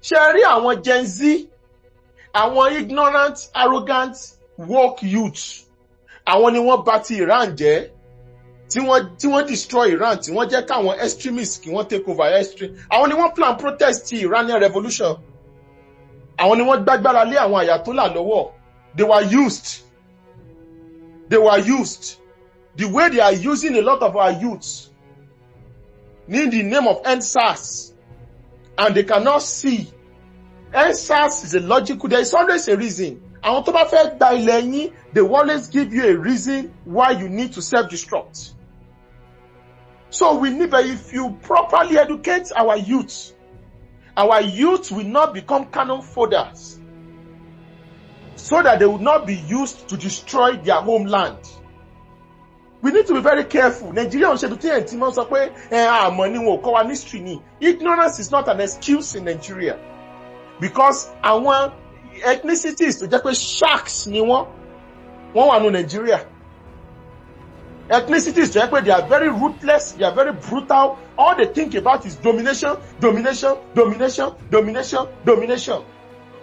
Ṣé rí àwọn Gen Z, àwọn ignorant, arrogant, woke youth, àwọn ni wọ́n bà ti Iran jẹ́, tí wọ́n destroy Iran, tí wọ́n jẹ́ káwọn extremists kí wọ́n take over history. Àwọn ni wọ́n plan protest ti Iranian revolution. Àwọn ni wọ́n gbàgbára lé àwọn Ayatollah lọ́wọ́. They were used. They were used. The way they are using a lot of our youths in the name of NSAS, and they cannot see. NSAS is a logical, there is always a reason. Àwọn tó bá fẹ́ gba ilẹ̀ yín, they will always give you a reason why you need to self-destruct. So we need, if you properly educate our youth will not become cannon foders, so that they will not be used to destroy their homeland. We need to be very careful. Nigeria on ṣe bí tí ẹ̀ tí wọ́n sọ pé àmọ́ ni wọn ò kọ́ wa ní history ni. Ignorance is not an excuse in Nigeria, because àwọn ethnicities tó jẹ́ pé sharks ni wọ́n wà ní Nigeria. Ethnicities tó jẹ́ pé they are very ruthless, they are very brutal. All they think about is domination, domination, domination, domination, domination.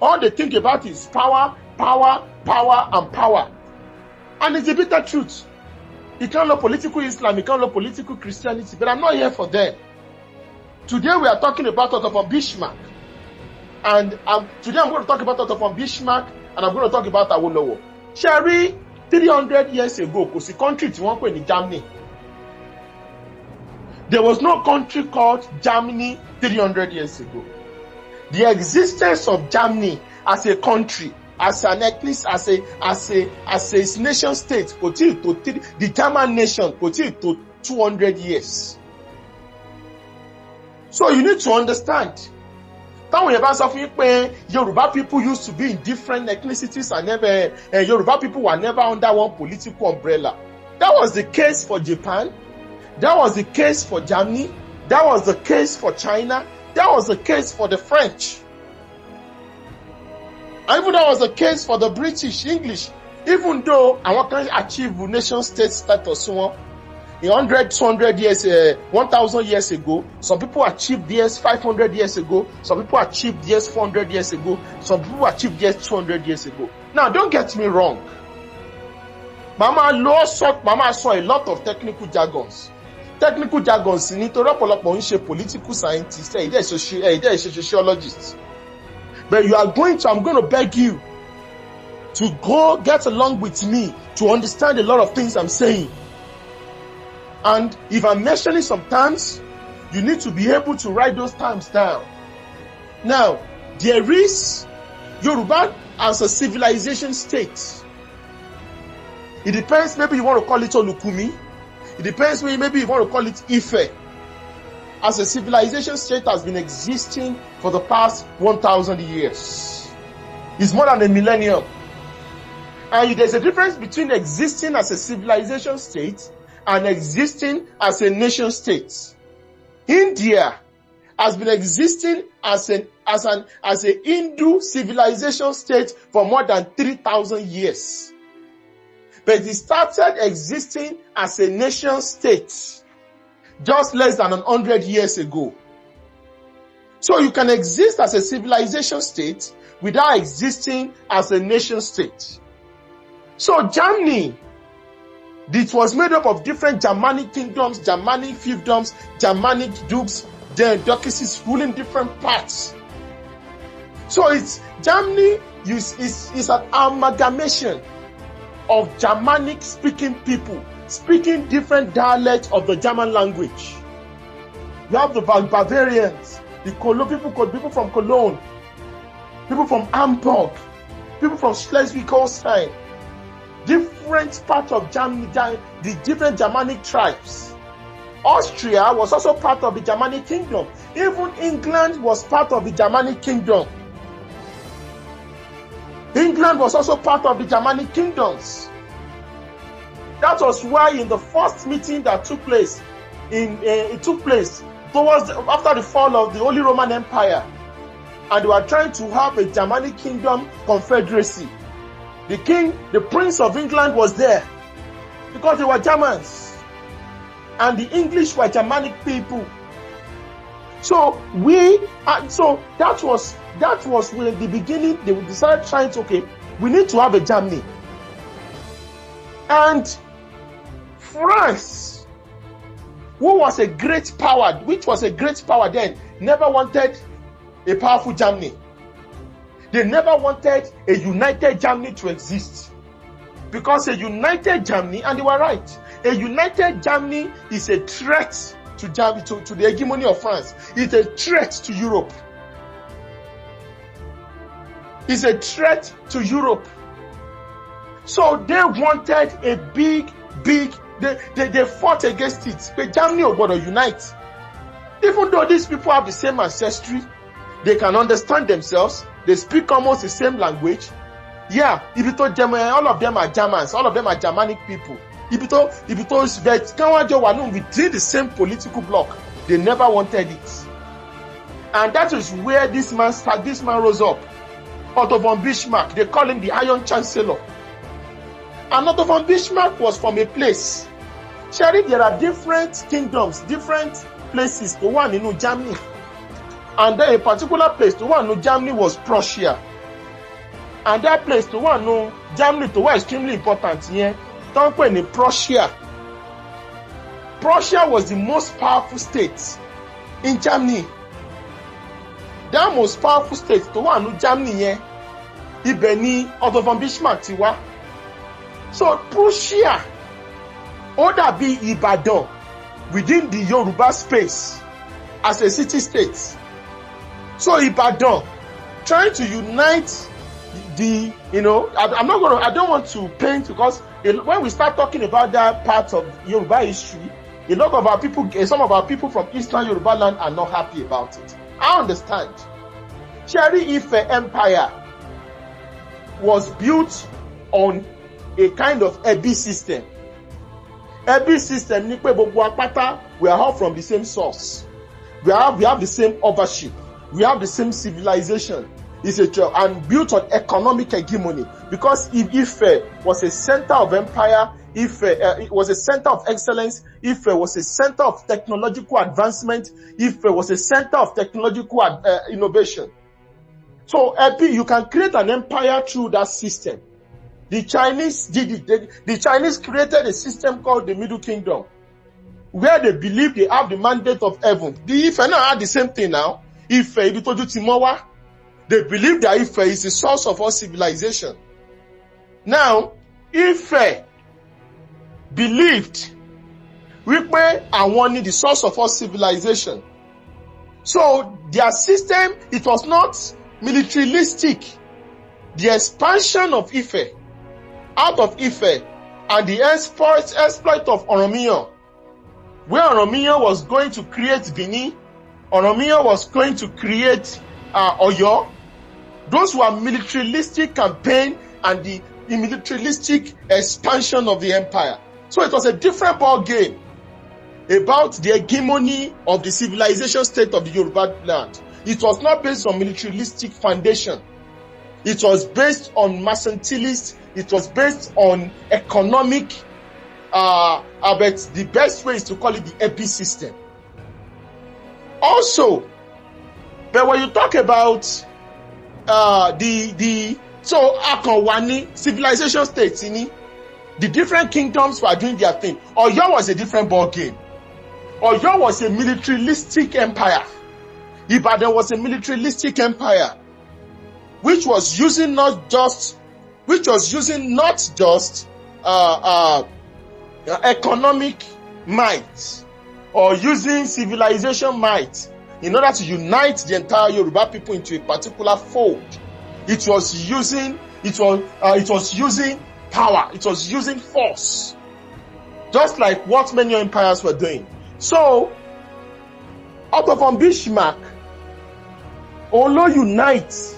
All they think about is power, power, power, and power. And it's a bitter truth. You can't love political Islam, you can't love political Christianity, but I'm not here for them. Today we are talking about Awoisim+Akintolaism. And today I'm going to talk about Awoisim+Akintolaism, and I'm going to talk about Awolowo. Sherry, 300 years ago, kò sí country tí wọ́n pè ní Germany. There was no country called Germany 300 years ago. The existence of Germany as a country, as an ethnic, as a nation state, the German nation, to 200 years. So you need to understand. Yoruba people used to be in different ethnicities and Yoruba people were never under one political umbrella. That was the case for Japan. That was the case for Germany. That was the case for China. That was the case for the French. And even that was the case for the British, English. Even though our country achieved nation state status 100, 200 years, 1,000 years ago, some people achieved this 500 years ago, some people achieved this 400 years ago, some people achieved this 200 years ago. Now, don't get me wrong. Mama saw a lot of technical jargons. Technical jargons, nítorí ọ̀pọ̀lọpọ̀ ń ṣe political scientist, sociologist. But I'm going to beg you to go get along with me to understand a lot of things I'm saying. And if I'm mentioning some terms, you need to be able to write those terms down. Now, there is Yoruba as a civilization state. It depends, maybe you want to call it Olukumi. It depends, maybe you want to call it Ife. As a civilization state has been existing for the past 1,000 years. It's more than a millennium. And there's a difference between existing as a civilization state and existing as a nation state. India has been existing as a Hindu civilization state for more than 3,000 years. But it started existing as a nation state just less than 100 years ago. So you can exist as a civilization state without existing as a nation state. So Germany, it was made up of different Germanic kingdoms, Germanic fiefdoms, Germanic dukes, then duchesses ruling different parts. So Germany is an amalgamation of Germanic speaking people, speaking different dialects of the German language. You have the Bavarians, the people from Cologne, people from Hamburg, people from Schleswig-Holstein, different parts of Germany, the different Germanic tribes. Austria was also part of the Germanic kingdom. Even England was part of the Germanic kingdom. England was also part of the Germanic kingdoms. That was why in the first meeting that took place, it took place after the fall of the Holy Roman Empire, and they were trying to have a Germanic kingdom confederacy. The Prince of England was there because they were Germans, and the English were Germanic people. So that was when in the beginning they decided trying to, okay, we need to have a Germany. And France, which was a great power then, never wanted a powerful Germany. They never wanted a united Germany to exist. Because a united Germany, and they were right, a united Germany is a threat to Germany, to the hegemony of France. It's a threat to Europe. It's a threat to Europe. So they wanted a big, they fought against it. But Germany was going to unite. Even though these people have the same ancestry, they can understand themselves, they speak almost the same language. Yeah, if you told them, all of them are Germans, all of them are Germanic people. If you told within the same political bloc, they never wanted it. And that is where this man rose up. Otto von Bismarck, they call him the Iron Chancellor. And Otto von Bismarck was from a place. Sherry, there are different kingdoms, different places. The one in Germany. And then a particular place, the one in Germany was Prussia. And that place, the one in Germany, the one extremely important here. In Prussia. Prussia was the most powerful state in Germany. That most powerful state, the one in Germany here, Ibeni Otto von Bismarck tiwa. So Prussia, order be Ibadan within the Yoruba space as a city state. So Ibadan trying to unite the, I don't want to paint, because when we start talking about that part of Yoruba history, some of our people from Eastern Yoruba land are not happy about it. I understand. Cherry Ife Empire was built on a kind of Ebi system. Ebi system, we are all from the same source. We have the same ownership. We have the same civilization. And built on economic hegemony. Because if Ife was a center of empire, it was a center of excellence, Ife was a center of technological advancement, Ife was a center of technological innovation. So you can create an empire through that system. The Chinese did it. The Chinese created a system called the Middle Kingdom, where they believe they have the mandate of heaven. The Ife now had the same thing now. Ife, they believe that Ife is the source of all civilization. Now, Ife believed Wípé àwọn ni the source of all civilization. So their system, it was not militaristic. The expansion of Ife, out of Ife, and the exploit of Oromiyan, where Oromiyan was going to create Benin, Oromiyan was going to create Oyo. Those were militaristic campaign and the militaristic expansion of the empire. So it was a different ball game about the hegemony of the civilization state of the Yoruba land. It was not based on militaristic foundation. It was based on mercantilist. It was based on economic. But the best way is to call it the Ebi system. Also, but when you talk about so Akanwani civilization states, the different kingdoms were doing their thing. Oyo was a different ball game. Oyo was a militaristic empire. Ibadan was a militaristic empire, which was using not just economic might or using civilization might in order to unite the entire Yoruba people into a particular fold. It was using power. It was using force, just like what many empires were doing. So, Otto von Bismarck only unites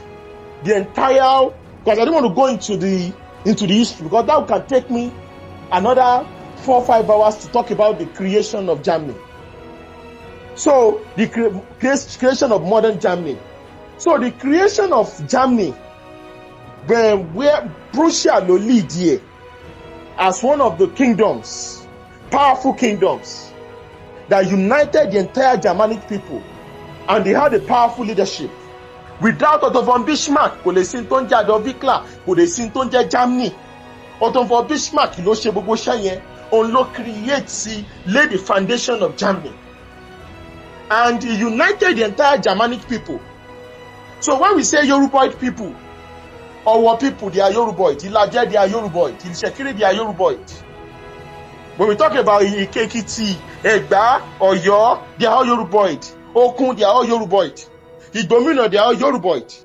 the entire. Because I don't want to go into the history, because that can take me another 4 or 5 hours to talk about the creation of Germany. So the creation of modern Germany. So the creation of Germany, where Prussia will lead here as one of the kingdoms, powerful kingdoms that united the entire Germanic people. and they had a powerful leadership. Without Otto von Bismarck, kò lè sí tó ń jẹ́ Adolf Hitler, kò lè sí tó ń jẹ́ Germany. Otto von Bismarck ló ṣe gbogbo iṣẹ́ yẹn, òun ló lay the foundation of Germany. And he united the entire Germanic people. So when we say Yoruboid people, our people, they are Yoruboid. Ilaje, they are Yoruboid. Ilsekiri, they are Yoruboid. When we talk about Ekiti, Egba, Oyo, they are all Yoruboid. Okun, they are all Yoruboid. Igomina, they are all Yoruboid.